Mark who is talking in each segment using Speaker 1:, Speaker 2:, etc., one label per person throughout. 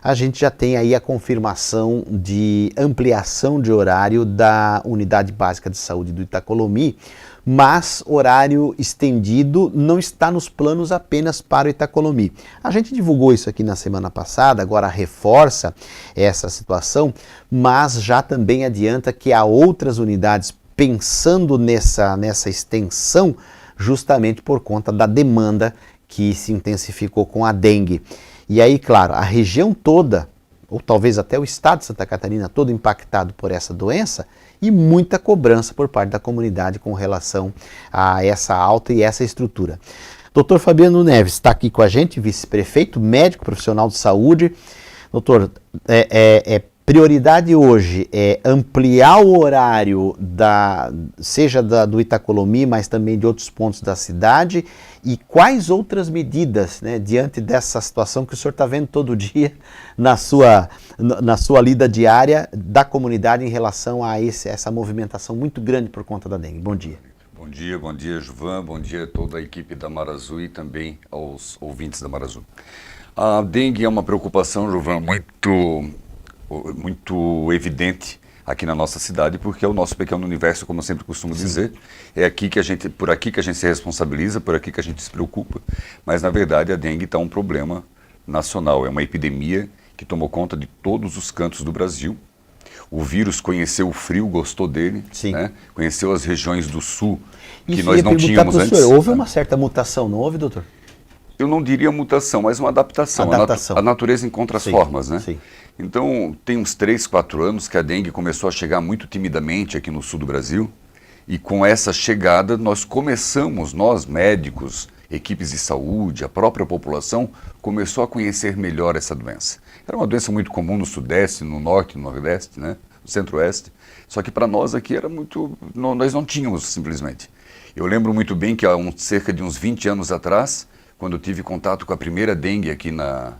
Speaker 1: a gente já tem aí a confirmação de ampliação de horário da Unidade Básica de Saúde do Itacolomi, mas horário estendido não está nos planos apenas para o Itacolomi. A gente divulgou isso aqui na semana passada, agora reforça essa situação, mas já também adianta que há outras unidades pensando nessa extensão, justamente por conta da demanda que se intensificou com a dengue. E aí, claro, a região toda, ou talvez até o estado de Santa Catarina todo impactado por essa doença, e muita cobrança por parte da comunidade com relação a essa alta e essa estrutura. Dr. Fabiano Neves está aqui com a gente, vice-prefeito, médico, profissional de saúde. Doutor, prioridade hoje é ampliar o horário seja do Itacolomi, mas também de outros pontos da cidade, e quais outras medidas, né, diante dessa situação que o senhor está vendo todo dia na sua lida diária da comunidade em relação a essa movimentação muito grande por conta da dengue. Bom dia.
Speaker 2: Bom dia, Juvan, bom dia a toda a equipe da Mar Azul e também aos ouvintes da Mar Azul. A dengue é uma preocupação, Juvan, muito evidente aqui na nossa cidade, porque é o nosso pequeno universo, como eu sempre costumo dizer. É por aqui que a gente se responsabiliza, por aqui que a gente se preocupa. Mas, na verdade, a dengue está um problema nacional. É uma epidemia que tomou conta de todos os cantos do Brasil. O vírus conheceu o frio, gostou dele, né? Conheceu as regiões do sul que nós não tínhamos antes.
Speaker 1: Houve uma certa mutação, não houve, doutor?
Speaker 2: Eu não diria mutação, mas uma adaptação. A natureza encontra as formas, né?
Speaker 1: Sim.
Speaker 2: Então, tem uns 3, 4 anos que a dengue começou a chegar muito timidamente aqui no sul do Brasil. E com essa chegada, nós médicos, equipes de saúde, a própria população, começou a conhecer melhor essa doença. Era uma doença muito comum no sudeste, no norte, no nordeste, né? No centro-oeste. Só que para nós aqui era nós não tínhamos, simplesmente. Eu lembro muito bem que há cerca de uns 20 anos atrás, quando eu tive contato com a primeira dengue aqui na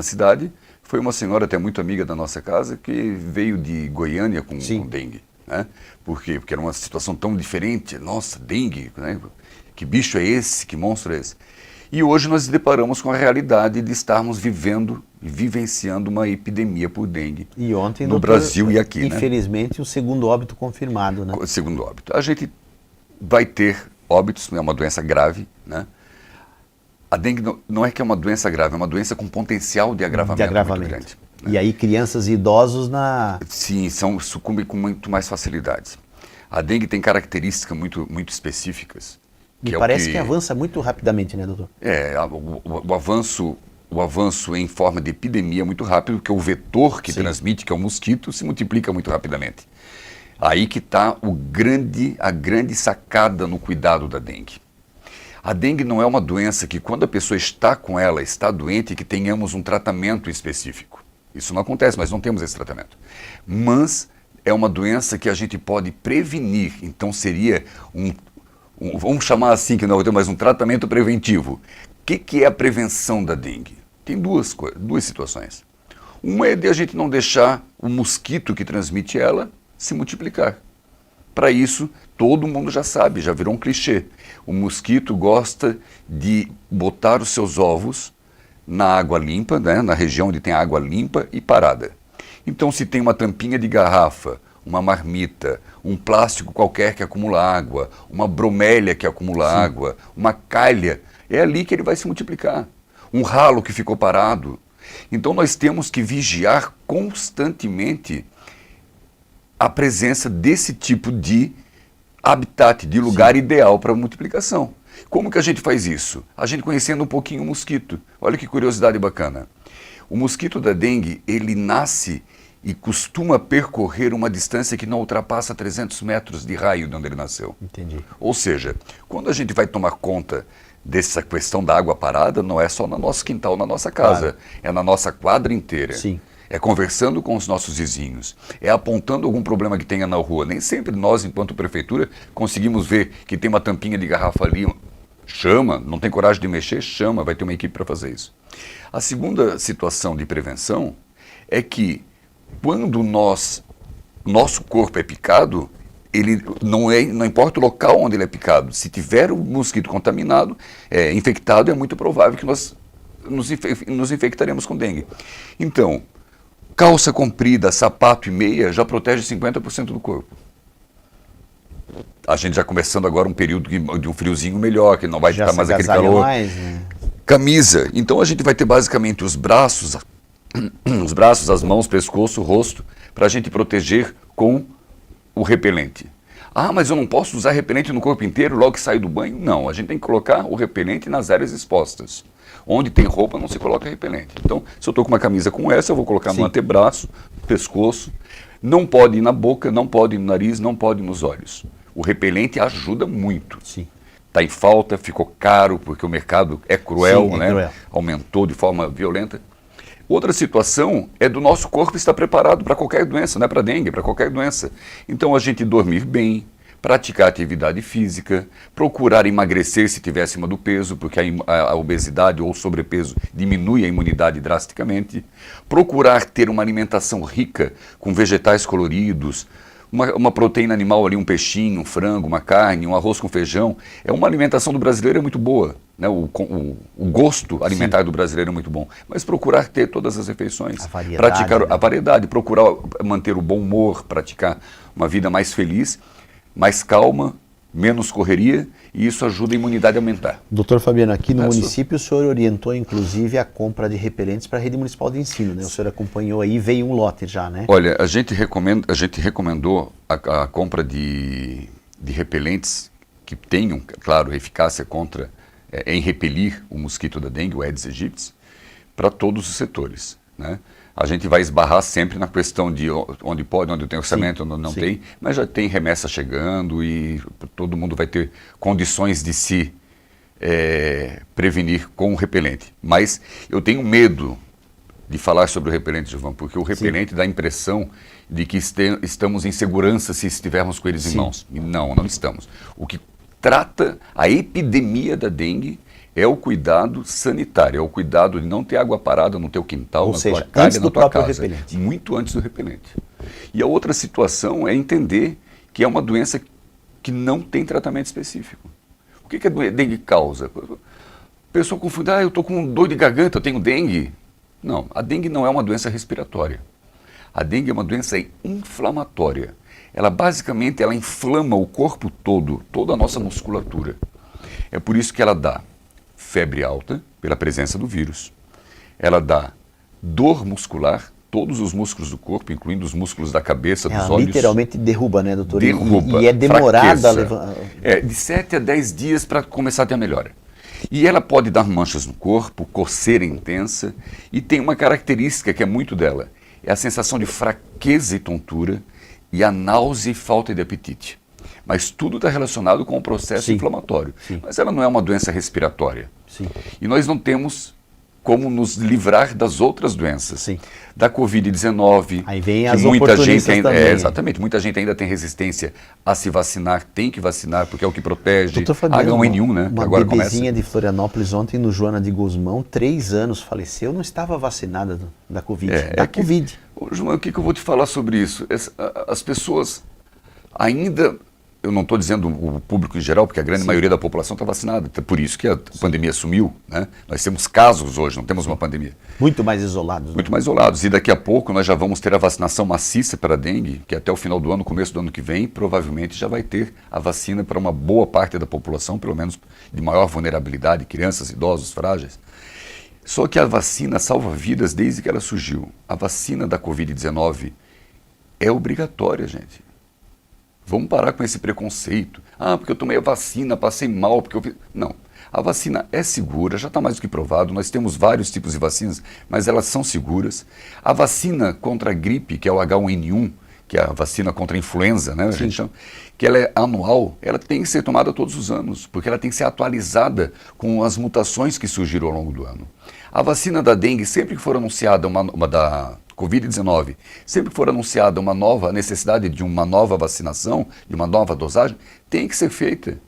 Speaker 2: cidade, foi uma senhora até muito amiga da nossa casa que veio de Goiânia com dengue. Né? Por quê? Porque era uma situação tão diferente. Nossa, dengue, né? Que bicho é esse? Que monstro é esse? E hoje nós nos deparamos com a realidade de estarmos vivenciando uma epidemia por dengue
Speaker 1: e ontem,
Speaker 2: no Brasil e aqui.
Speaker 1: Infelizmente, o segundo óbito confirmado. Né?
Speaker 2: O segundo óbito. A gente vai ter óbitos, é uma doença grave, né? A dengue não é que é uma doença grave, é uma doença com potencial de agravamento muito grande. Né?
Speaker 1: E aí crianças e idosos
Speaker 2: Sim, sucumbem com muito mais facilidade. A dengue tem características muito específicas.
Speaker 1: E parece que avança muito rapidamente, né, doutor?
Speaker 2: O avanço em forma de epidemia é muito rápido, porque o vetor que transmite, que é o mosquito, se multiplica muito rapidamente. Aí que está a grande sacada no cuidado da dengue. A dengue não é uma doença que, quando a pessoa está com ela, está doente, que tenhamos um tratamento específico. Isso não acontece, mas não temos esse tratamento. Mas é uma doença que a gente pode prevenir, então seria vamos chamar assim, que não é mas um tratamento preventivo. O que é a prevenção da dengue? Tem duas situações. Uma é de a gente não deixar o mosquito que transmite ela se multiplicar. Para isso, todo mundo já sabe, já virou um clichê. O mosquito gosta de botar os seus ovos na água limpa, né, na região onde tem água limpa e parada. Então, se tem uma tampinha de garrafa, uma marmita, um plástico qualquer que acumula água, uma bromélia que acumula água, uma calha, é ali que ele vai se multiplicar. Um ralo que ficou parado. Então, nós temos que vigiar constantemente a presença desse tipo de habitat, de lugar ideal para multiplicação. Como que a gente faz isso? A gente conhecendo um pouquinho o mosquito. Olha que curiosidade bacana. O mosquito da dengue, ele nasce e costuma percorrer uma distância que não ultrapassa 300 metros de raio de onde ele nasceu.
Speaker 1: Entendi.
Speaker 2: Ou seja, quando a gente vai tomar conta dessa questão da água parada, não é só no nosso quintal, na nossa casa, é na nossa quadra inteira.
Speaker 1: Sim.
Speaker 2: É conversando com os nossos vizinhos, é apontando algum problema que tenha na rua. Nem sempre nós, enquanto prefeitura, conseguimos ver que tem uma tampinha de garrafa ali. Chama, não tem coragem de mexer, chama, vai ter uma equipe para fazer isso. A segunda situação de prevenção é que quando nosso corpo é picado, ele não importa o local onde ele é picado, se tiver o mosquito contaminado, infectado, é muito provável que nós nos infectaremos com dengue. Então, calça comprida, sapato e meia já protege 50% do corpo. A gente já começando agora um período de um friozinho melhor, que não vai estar mais aquele calor.
Speaker 1: Mais, né?
Speaker 2: Camisa. Então a gente vai ter basicamente os braços, as mãos, pescoço, rosto, para a gente proteger com o repelente. Ah, mas eu não posso usar repelente no corpo inteiro logo que saio do banho? Não, a gente tem que colocar o repelente nas áreas expostas. Onde tem roupa não se coloca repelente. Então, se eu estou com uma camisa como essa, eu vou colocar no antebraço, pescoço. Não pode ir na boca, não pode ir no nariz, não pode ir nos olhos. O repelente ajuda muito.
Speaker 1: Sim.
Speaker 2: Está em falta, ficou caro, porque o mercado é cruel,
Speaker 1: Sim,
Speaker 2: né?
Speaker 1: Cruel.
Speaker 2: Aumentou de forma violenta. Outra situação é do nosso corpo estar preparado para qualquer doença, não é para dengue, para qualquer doença. Então a gente dormir bem, praticar atividade física, procurar emagrecer se tiver acima do peso, porque a obesidade ou sobrepeso diminui a imunidade drasticamente. Procurar ter uma alimentação rica, com vegetais coloridos, uma proteína animal ali, um peixinho, um frango, uma carne, um arroz com feijão. É uma alimentação do brasileiro é muito boa, né? O gosto alimentar do brasileiro é muito bom. Mas procurar ter todas as refeições, praticar a variedade, procurar manter o bom humor, praticar uma vida mais feliz, mais calma, menos correria, e isso ajuda a imunidade a aumentar.
Speaker 1: Doutor Fabiano, aqui no município o senhor orientou inclusive a compra de repelentes para a rede municipal de ensino, né? O senhor acompanhou aí, veio um lote já, né?
Speaker 2: Olha, a gente recomendou a compra de repelentes que tenham, claro, eficácia contra, em repelir o mosquito da dengue, o Aedes aegypti, para todos os setores, né? A gente vai esbarrar sempre na questão de onde pode, onde tem orçamento, onde não tem, mas já tem remessa chegando e todo mundo vai ter condições de se prevenir com o repelente. Mas eu tenho medo de falar sobre o repelente, Gilvan, porque o repelente dá a impressão de que estamos em segurança se estivermos com eles em mãos. E não estamos. O que trata a epidemia da dengue é o cuidado sanitário, é o cuidado de não ter água parada no teu quintal, na tua calha, na tua casa.
Speaker 1: Repelente.
Speaker 2: Muito antes do repelente. E a outra situação é entender que é uma doença que não tem tratamento específico. O que a dengue causa? A pessoa confunde, eu estou com dor de garganta, eu tenho dengue. Não, a dengue não é uma doença respiratória. A dengue é uma doença inflamatória. Ela basicamente inflama o corpo todo, toda a nossa musculatura. É por isso que ela dá febre alta, pela presença do vírus. Ela dá dor muscular, todos os músculos do corpo, incluindo os músculos da cabeça, dos olhos.
Speaker 1: Literalmente derruba, né, doutor?
Speaker 2: Derruba.
Speaker 1: E é demorada a levantar.
Speaker 2: De 7 a 10 dias para começar a ter a melhora. E ela pode dar manchas no corpo, coceira intensa, e tem uma característica que é muito dela, é a sensação de fraqueza e tontura, e a náusea e falta de apetite. Mas tudo está relacionado com o processo inflamatório. Mas ela não é uma doença respiratória. E nós não temos como nos livrar das outras doenças. Da Covid-19,
Speaker 1: aí vem
Speaker 2: que
Speaker 1: as
Speaker 2: muita gente ainda,
Speaker 1: também.
Speaker 2: exatamente, muita gente ainda tem resistência a se vacinar, tem que vacinar, porque é o que protege.
Speaker 1: Doutor Fabiano,
Speaker 2: H1N1, né?
Speaker 1: Uma
Speaker 2: agora
Speaker 1: bebezinha
Speaker 2: começa.
Speaker 1: de Florianópolis ontem no Joana de Guzmão, 3 anos, faleceu, não estava vacinada da Covid. Covid.
Speaker 2: João, o que eu vou te falar sobre isso? As pessoas ainda... Eu não estou dizendo o público em geral, porque a grande maioria da população está vacinada. Por isso que a pandemia sumiu, né? Nós temos casos hoje, não temos uma pandemia.
Speaker 1: Muito mais isolados.
Speaker 2: Muito mais isolados. E daqui a pouco nós já vamos ter a vacinação maciça para a dengue, que até o final do ano, começo do ano que vem, provavelmente já vai ter a vacina para uma boa parte da população, pelo menos de maior vulnerabilidade, crianças, idosos, frágeis. Só que a vacina salva vidas desde que ela surgiu. A vacina da Covid-19 é obrigatória, gente. Vamos parar com esse preconceito. Porque eu tomei a vacina, passei mal, porque eu fiz... Não. A vacina é segura, já está mais do que provado. Nós temos vários tipos de vacinas, mas elas são seguras. A vacina contra a gripe, que é o H1N1, que é a vacina contra a influenza, né, a gente chama, que ela é anual, ela tem que ser tomada todos os anos, porque ela tem que ser atualizada com as mutações que surgiram ao longo do ano. A vacina da dengue, sempre que for anunciada uma da Covid-19, sempre que for anunciada uma nova necessidade de uma nova vacinação, de uma nova dosagem, tem que ser feita.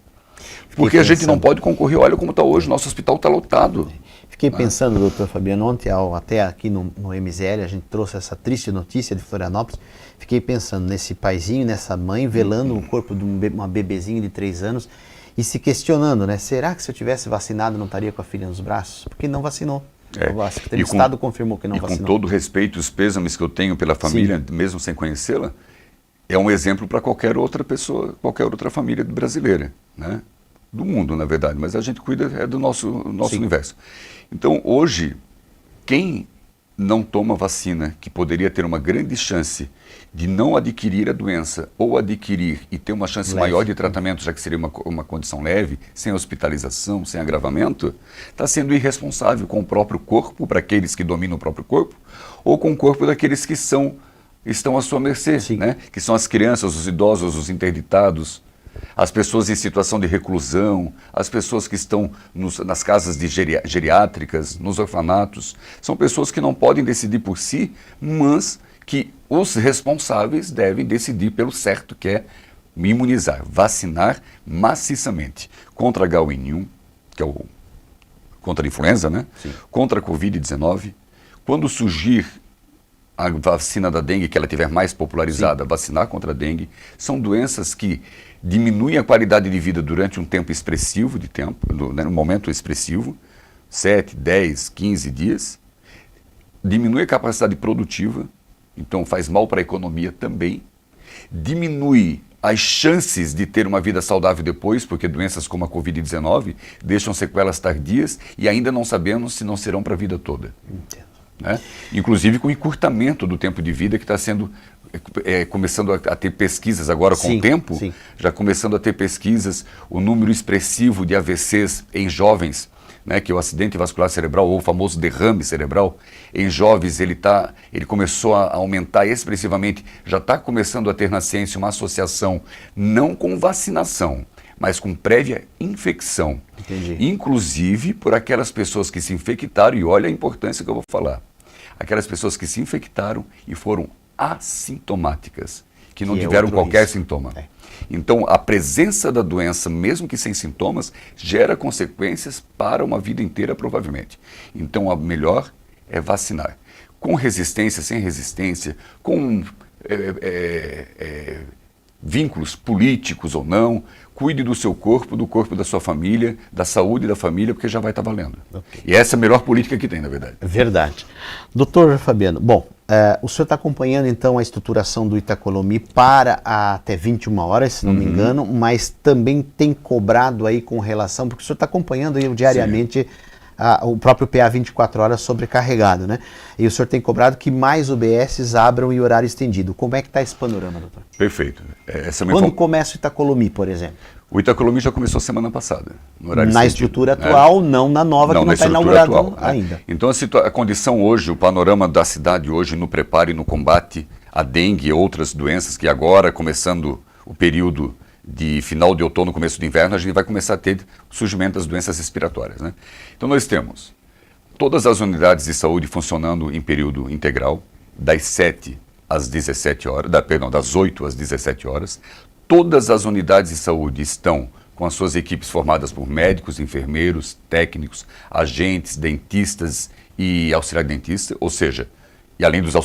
Speaker 2: Porque a gente não pode concorrer, olha como está hoje, nosso hospital está lotado.
Speaker 1: Fiquei pensando, doutor Fabiano, ontem até aqui no MZL, a gente trouxe essa triste notícia de Florianópolis, fiquei pensando nesse paizinho, nessa mãe, velando o corpo de uma bebezinha de 3 anos e se questionando, né? Será que se eu tivesse vacinado não estaria com a filha nos braços? Porque não vacinou. A Secretaria de Estado confirmou que não vacinou.
Speaker 2: E com todo respeito e os pêsames que eu tenho pela família, mesmo sem conhecê-la, é um exemplo para qualquer outra pessoa, qualquer outra família brasileira, né? Do mundo, na verdade, mas a gente cuida do nosso universo. Então, hoje, quem não toma vacina, que poderia ter uma grande chance de não adquirir a doença ou adquirir e ter uma chance maior de tratamento, já que seria uma condição leve, sem hospitalização, sem agravamento, está sendo irresponsável com o próprio corpo, para aqueles que dominam o próprio corpo, ou com o corpo daqueles que estão à sua mercê, né? Que são as crianças, os idosos, os interditados, as pessoas em situação de reclusão, as pessoas que estão nas casas de geriátricas, nos orfanatos. São pessoas que não podem decidir por si, mas que os responsáveis devem decidir pelo certo, que é imunizar, vacinar maciçamente contra H1N1, que é contra a influenza, né? Contra a Covid-19. Quando surgir a vacina da dengue, que ela tiver mais popularizada, vacinar contra a dengue. São doenças que diminuem a qualidade de vida durante um tempo expressivo de tempo, um momento expressivo, 7, 10, 15 dias. Diminui a capacidade produtiva, então faz mal para a economia também. Diminui as chances de ter uma vida saudável depois, porque doenças como a Covid-19 deixam sequelas tardias e ainda não sabemos se não serão para a vida toda.
Speaker 1: Entendo.
Speaker 2: Né? Inclusive com o encurtamento do tempo de vida que está sendo, começando a ter pesquisas agora com o tempo, já começando a ter pesquisas, o número expressivo de AVCs em jovens, né, que é o acidente vascular cerebral ou o famoso derrame cerebral, em jovens ele começou a aumentar expressivamente, já está começando a ter na ciência uma associação não com vacinação, mas com prévia infecção.
Speaker 1: Entendi.
Speaker 2: Inclusive por aquelas pessoas que se infectaram, e olha a importância que eu vou falar, aquelas pessoas que se infectaram e foram assintomáticas, que não tiveram qualquer sintoma. Então, a presença da doença, mesmo que sem sintomas, gera consequências para uma vida inteira, provavelmente. Então, a melhor é vacinar. Com resistência, sem resistência, com vínculos políticos ou não, cuide do seu corpo, do corpo da sua família, da saúde da família, porque já vai estar valendo. E essa é a melhor política que tem, na verdade.
Speaker 1: Verdade. Doutor Fabiano, bom, o senhor está acompanhando então a estruturação do Itacolomi para até 21 horas, se não me engano, mas também tem cobrado aí com relação, porque o senhor está acompanhando aí diariamente o próprio PA 24 horas sobrecarregado, né? E o senhor tem cobrado que mais UBSs abram em horário estendido. Como é que está esse panorama, doutor?
Speaker 2: Perfeito.
Speaker 1: Quando começa o Itacolomi, por exemplo?
Speaker 2: O Itacolomi já começou semana passada, no horário
Speaker 1: na
Speaker 2: estendido,
Speaker 1: estrutura atual, não na nova, que não está inaugurada ainda.
Speaker 2: Então a condição hoje, o panorama da cidade hoje no preparo e no combate à dengue e outras doenças que agora, começando o período de final de outono, começo de inverno, a gente vai começar a ter o surgimento das doenças respiratórias, né? Então nós temos todas as unidades de saúde funcionando em período integral, das 7 às 17 horas, das 8 às 17 horas. Todas as unidades de saúde estão com as suas equipes formadas por médicos, enfermeiros, técnicos, agentes, dentistas e auxiliar dentista, ou seja, e além dos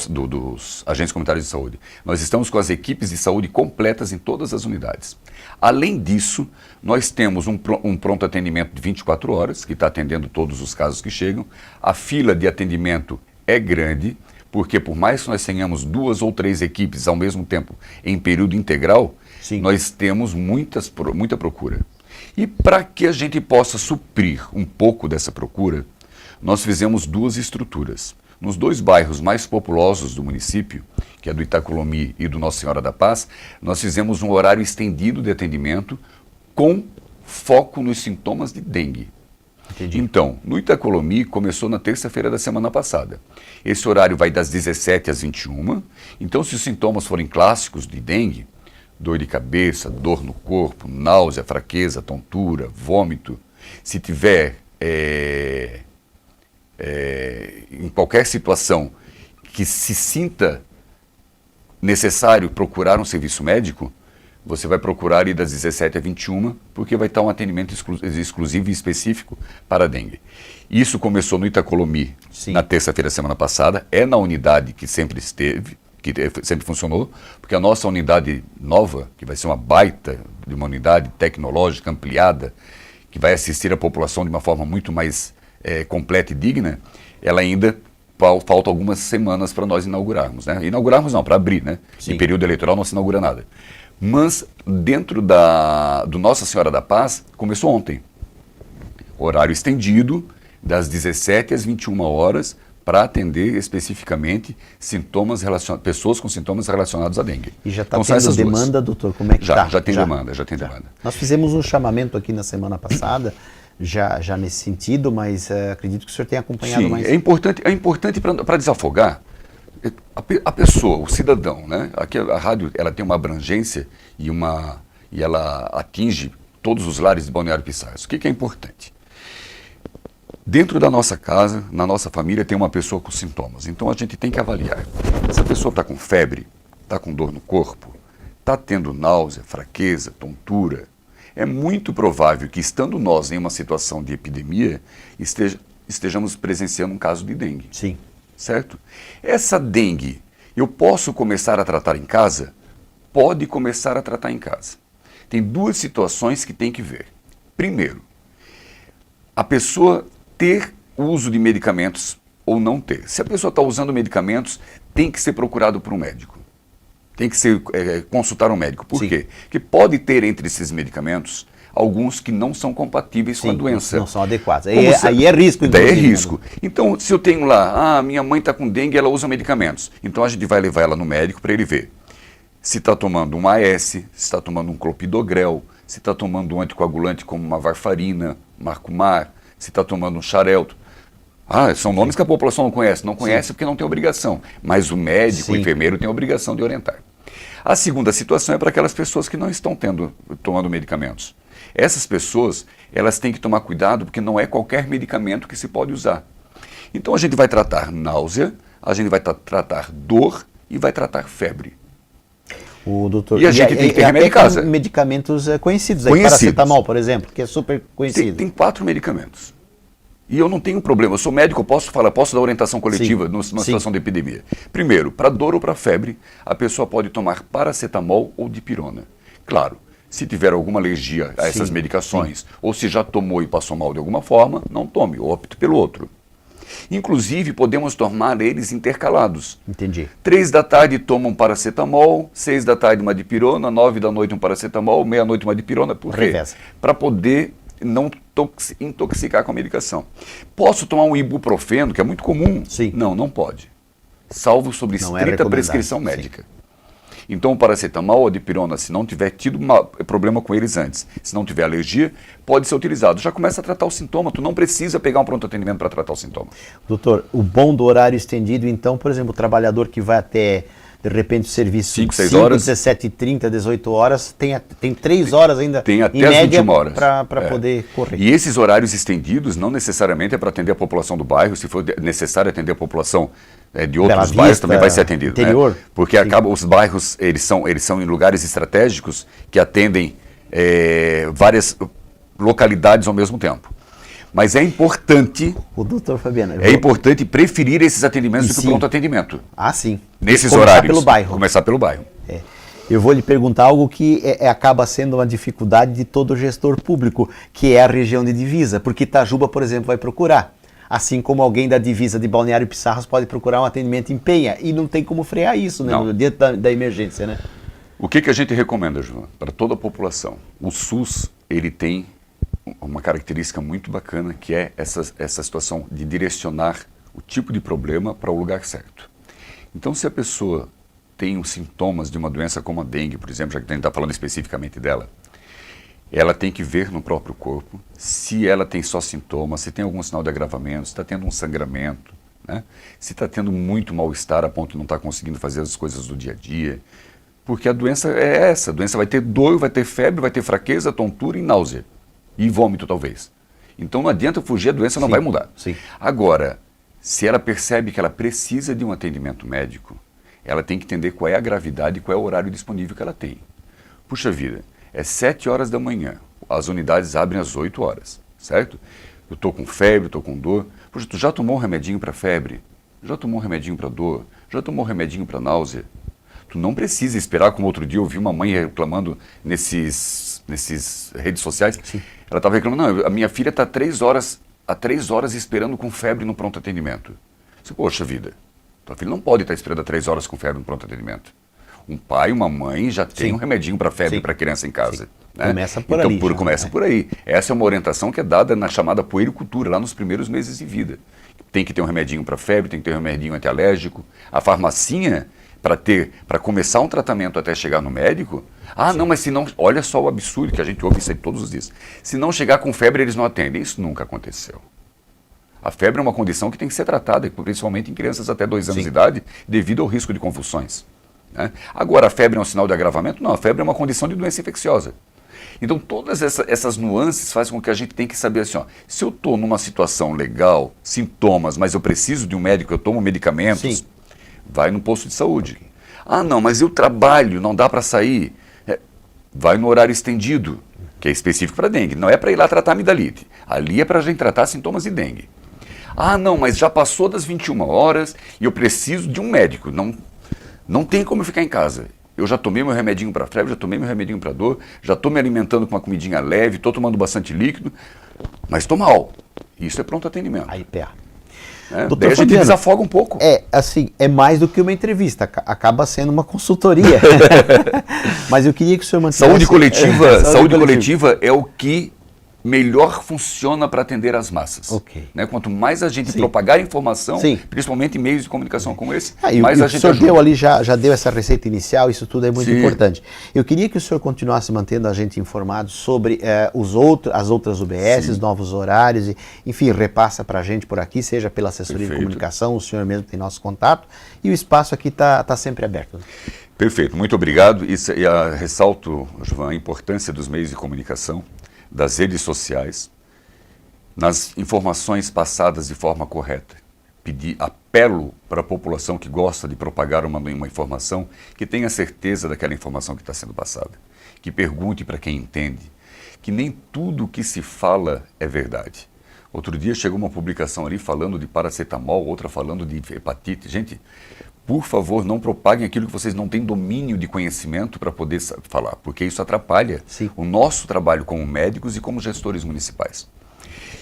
Speaker 2: agentes comunitários de saúde. Nós estamos com as equipes de saúde completas em todas as unidades. Além disso, nós temos um pronto atendimento de 24 horas, que está atendendo todos os casos que chegam. A fila de atendimento é grande, porque por mais que nós tenhamos 2 ou 3 equipes ao mesmo tempo em período integral, nós temos muita procura. E para que a gente possa suprir um pouco dessa procura, nós fizemos 2 estruturas. Nos 2 bairros mais populosos do município, que é do Itacolomi e do Nossa Senhora da Paz, nós fizemos um horário estendido de atendimento com foco nos sintomas de dengue.
Speaker 1: Entendi.
Speaker 2: Então, no Itacolomi começou na terça-feira da semana passada. Esse horário vai das 17 às 21. Então, se os sintomas forem clássicos de dengue, dor de cabeça, dor no corpo, náusea, fraqueza, tontura, vômito, se tiver em qualquer situação que se sinta necessário procurar um serviço médico, você vai procurar ir das 17 às 21, porque vai estar um atendimento exclusivo e específico para a dengue. Isso começou no Itacolomi na terça-feira da semana passada, é na unidade que sempre esteve, que sempre funcionou, porque a nossa unidade nova, que vai ser uma baita de uma unidade tecnológica ampliada, que vai assistir a população de uma forma muito mais completa e digna, ela ainda falta algumas semanas para nós inaugurarmos, né? Inaugurarmos não, para abrir, né?
Speaker 1: Sim.
Speaker 2: Em período eleitoral não se inaugura nada. Mas dentro do Nossa Senhora da Paz, começou ontem. Horário estendido, das 17 às 21 horas, para atender especificamente pessoas com sintomas relacionados à dengue.
Speaker 1: E já está
Speaker 2: Então, são
Speaker 1: tendo
Speaker 2: essas duas.
Speaker 1: demanda, doutor? Como é que está?
Speaker 2: Já tem demanda, já tem demanda.
Speaker 1: Nós fizemos um chamamento aqui na semana passada, já nesse sentido, mas acredito que o senhor tenha acompanhado
Speaker 2: Sim,
Speaker 1: mais.
Speaker 2: é importante para desafogar a pessoa, o cidadão, né? Aqui a rádio ela tem uma abrangência e ela atinge todos os lares de Balneário Piçaras. O que é importante? Dentro da nossa casa, na nossa família, tem uma pessoa com sintomas. Então a gente tem que avaliar. Essa pessoa está com febre, está com dor no corpo, está tendo náusea, fraqueza, tontura. É muito provável que, estando nós em uma situação de epidemia, estejamos presenciando um caso de dengue.
Speaker 1: Sim.
Speaker 2: Certo? Essa dengue, eu posso começar a tratar em casa? Pode começar a tratar em casa. Tem duas situações que tem que ver. Primeiro, a pessoa ter uso de medicamentos ou não ter. Se a pessoa está usando medicamentos, tem que ser procurado por um médico. Tem que ser consultar um médico. Por quê? Porque pode ter entre esses medicamentos alguns que não são compatíveis com a doença.
Speaker 1: Não são adequados. Aí é risco.
Speaker 2: Daí é risco. Então, se eu tenho lá, minha mãe está com dengue, ela usa medicamentos. Então, a gente vai levar ela no médico para ele ver se está tomando um AS, se está tomando um clopidogrel, se está tomando um anticoagulante como uma varfarina, Marcumar, se está tomando um Xarelto. São nomes que a população não conhece. Não conhece porque não tem obrigação. Mas o médico, o enfermeiro tem a obrigação de orientar. A segunda situação é para aquelas pessoas que não estão tomando medicamentos. Essas pessoas, elas têm que tomar cuidado porque não é qualquer medicamento que se pode usar. Então a gente vai tratar náusea, a gente vai tratar dor e vai tratar febre.
Speaker 1: Doutor,
Speaker 2: e a gente tem que ter remédio em casa.
Speaker 1: Medicamentos conhecidos, paracetamol, por exemplo, que é super conhecido.
Speaker 2: Tem 4 medicamentos. E eu não tenho problema, eu sou médico, eu posso dar orientação coletiva numa situação de epidemia. Primeiro, para dor ou para febre, a pessoa pode tomar paracetamol ou dipirona. Claro, se tiver alguma alergia a essas medicações, ou se já tomou e passou mal de alguma forma, não tome, opte pelo outro. Inclusive, podemos tomar eles intercalados.
Speaker 1: Entendi.
Speaker 2: 3 da tarde tomam paracetamol, 6 da tarde uma dipirona, 9 da noite um paracetamol, meia-noite uma dipirona. Por quê? Para poder não intoxicar com a medicação. Posso tomar um ibuprofeno, que é muito comum?
Speaker 1: Sim.
Speaker 2: Não pode. Salvo sobre estrita prescrição médica. Então, o paracetamol ou a dipirona, se não tiver tido problema com eles antes, se não tiver alergia, pode ser utilizado. Já começa a tratar o sintoma, tu não precisa pegar um pronto atendimento para tratar o sintoma.
Speaker 1: Doutor, o bom do horário estendido, então, por exemplo, o trabalhador que vai até, de repente, o serviço
Speaker 2: 5, 6 horas,
Speaker 1: 17h30, 18 horas, tem 3 horas ainda,
Speaker 2: tem até
Speaker 1: em
Speaker 2: as
Speaker 1: média,
Speaker 2: 21 horas
Speaker 1: para poder correr.
Speaker 2: E esses horários estendidos não necessariamente é para atender a população do bairro, se for necessário atender a população de outros bairros também vai ser atendido.
Speaker 1: Interior.
Speaker 2: Né? Porque os bairros, eles são em lugares estratégicos que atendem várias localidades ao mesmo tempo. Mas é importante...
Speaker 1: O doutor Fabiano...
Speaker 2: É importante preferir esses atendimentos do que o pronto atendimento.
Speaker 1: Sim.
Speaker 2: Nesses
Speaker 1: Começar
Speaker 2: horários.
Speaker 1: Pelo bairro.
Speaker 2: Começar pelo bairro.
Speaker 1: Eu vou lhe perguntar algo que acaba sendo uma dificuldade de todo gestor público, que é a região de divisa, porque Itajuba, por exemplo, vai procurar. Assim como alguém da divisa de Balneário Piçarras pode procurar um atendimento em Penha, e não tem como frear isso, né, no dia da emergência, né?
Speaker 2: O que a gente recomenda, João, para toda a população? O SUS, ele tem uma característica muito bacana, que é essa situação de direcionar o tipo de problema para o lugar certo. Então, se a pessoa tem os sintomas de uma doença como a dengue, por exemplo, já que a gente está falando especificamente dela, ela tem que ver no próprio corpo se ela tem só sintomas, se tem algum sinal de agravamento, se está tendo um sangramento, né? Se está tendo muito mal-estar a ponto de não estar conseguindo fazer as coisas do dia a dia. Porque a doença é essa, a doença vai ter dor, vai ter febre, vai ter fraqueza, tontura e náusea. E vômito, talvez. Então não adianta fugir, a doença não vai mudar.
Speaker 1: Sim.
Speaker 2: Agora, se ela percebe que ela precisa de um atendimento médico, ela tem que entender qual é a gravidade e qual é o horário disponível que ela tem. Puxa vida, é 7 horas da manhã, as unidades abrem às 8 horas, certo? Eu estou com febre, estou com dor. Puxa, tu já tomou um remedinho para febre? Já tomou um remedinho para dor? Já tomou um remedinho para náusea? Tu não precisa esperar, como outro dia eu vi uma mãe reclamando nesses redes sociais.
Speaker 1: Sim.
Speaker 2: Ela estava reclamando, não, a minha filha está 3 horas há 3 horas esperando com febre no pronto atendimento. Você, poxa vida, tua filha não pode estar esperando há 3 horas com febre no pronto atendimento. Um pai, uma mãe já tem um remedinho para febre para a criança em casa. Né?
Speaker 1: Começa por ali.
Speaker 2: Então, começa por aí. Essa é uma orientação que é dada na chamada puericultura, lá nos primeiros meses de vida. Tem que ter um remedinho para febre, tem que ter um remedinho antialérgico. A farmacinha, para começar um tratamento até chegar no médico, não, mas se não, olha só o absurdo que a gente ouve isso aí todos os dias. Se não chegar com febre, eles não atendem. Isso nunca aconteceu. A febre é uma condição que tem que ser tratada, principalmente em crianças até 2 anos de idade, devido ao risco de convulsões. Né? Agora, a febre é um sinal de agravamento? Não, a febre é uma condição de doença infecciosa. Então, todas essas nuances fazem com que a gente tenha que saber assim, se eu estou numa situação legal, sintomas, mas eu preciso de um médico, eu tomo medicamentos, vai no posto de saúde. Não, mas eu trabalho, não dá para sair. Vai no horário estendido, que é específico para dengue. Não é para ir lá tratar amidalite. Ali é para a gente tratar sintomas de dengue. Não, mas já passou das 21 horas e eu preciso de um médico. Não tem como eu ficar em casa. Eu já tomei meu remedinho para febre, já tomei meu remedinho para dor, já estou me alimentando com uma comidinha leve, estou tomando bastante líquido, mas estou mal. Isso é pronto atendimento.
Speaker 1: Aí, PA.
Speaker 2: Daí a gente desafoga um pouco.
Speaker 1: É mais do que uma entrevista, acaba sendo uma consultoria. Mas eu queria que o senhor mantesse...
Speaker 2: Saúde coletiva é o que melhor funciona para atender as massas. Né? Quanto mais a gente propagar informação, principalmente em meios de comunicação como esse, mais a gente ajuda.
Speaker 1: O senhor já deu essa receita inicial, isso tudo é muito importante. Eu queria que o senhor continuasse mantendo a gente informado sobre as outras UBSs, novos horários, e, enfim, repassa para a gente por aqui, seja pela assessoria de comunicação, o senhor mesmo tem nosso contato, e o espaço aqui está sempre aberto.
Speaker 2: Perfeito, muito obrigado. Ressalto, João, a importância dos meios de comunicação, das redes sociais, nas informações passadas de forma correta. Apelo para a população que gosta de propagar uma informação, que tenha certeza daquela informação que está sendo passada, que pergunte para quem entende, que nem tudo que se fala é verdade. Outro dia chegou uma publicação ali falando de paracetamol, outra falando de hepatite. Gente, por favor, não propaguem aquilo que vocês não têm domínio de conhecimento para poder falar, porque isso atrapalha o nosso trabalho como médicos e como gestores municipais.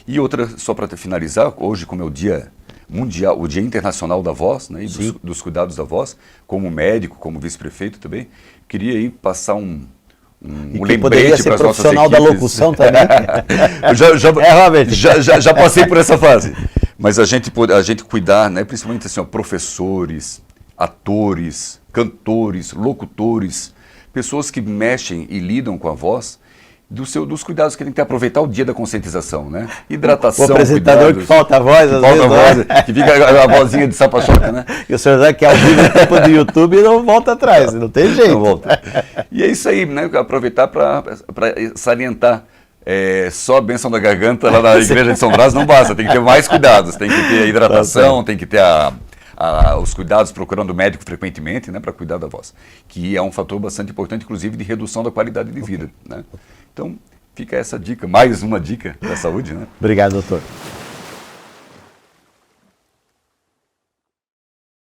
Speaker 2: E outra, só para finalizar, hoje, como é o Dia Mundial, o Dia Internacional da Voz, né, e dos cuidados da voz, como médico, como vice-prefeito também, queria aí passar um lembrete para as nossas equipes.
Speaker 1: Profissional da locução também.
Speaker 2: já passei por essa fase. Mas a gente cuidar, né, principalmente assim, professores, atores, cantores, locutores, pessoas que mexem e lidam com a voz, dos cuidados que tem que ter, aproveitar o dia da conscientização, né? Hidratação,
Speaker 1: o apresentador cuidados, que falta a voz,
Speaker 2: que fica a vozinha de sapachoca, né?
Speaker 1: E o senhor sabe que ao vivo no tempo do YouTube não volta atrás, não tem jeito.
Speaker 2: Não volta. E é isso aí, né? Aproveitar para salientar. Só a bênção da garganta lá na igreja de São Brás não basta, tem que ter mais cuidados, tem que ter a hidratação, tem que ter os cuidados procurando o médico frequentemente, né, para cuidar da voz, que é um fator bastante importante, inclusive, de redução da qualidade de vida. Né? Então, fica essa dica, mais uma dica da saúde. Né?
Speaker 1: Obrigado, doutor.